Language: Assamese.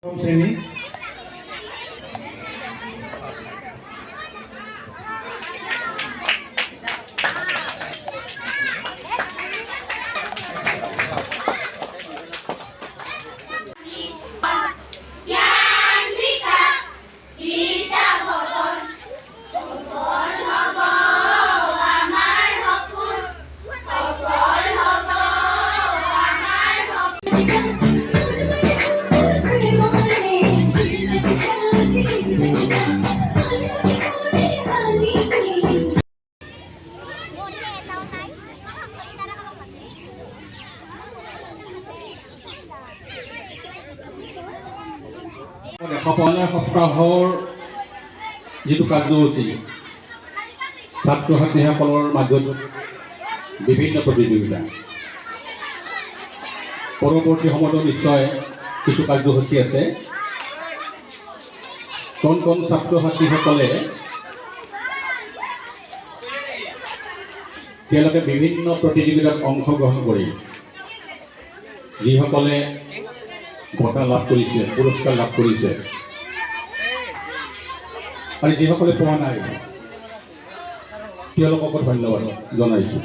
শ্ৰেণী সপ্তাহৰ যিটো কাৰ্যসূচী ছাত্ৰ ছাত্ৰীসকলৰ মাজত বিভিন্ন প্ৰতিযোগিতা পৰৱৰ্তী সময়ত নিশ্চয় কিছু কাৰ্যসূচী আছে। কণ ছাত্ৰ ছাত্ৰীসকলে তেওঁলোকে বিভিন্ন প্ৰতিযোগিতাত অংশগ্ৰহণ কৰি যিসকলে বঁটা লাভ কৰিছে, পুৰস্কাৰ লাভ কৰিছে আৰু যিসকলে পোৱা নাই তেওঁলোকক ধন্যবাদ জনাইছোঁ।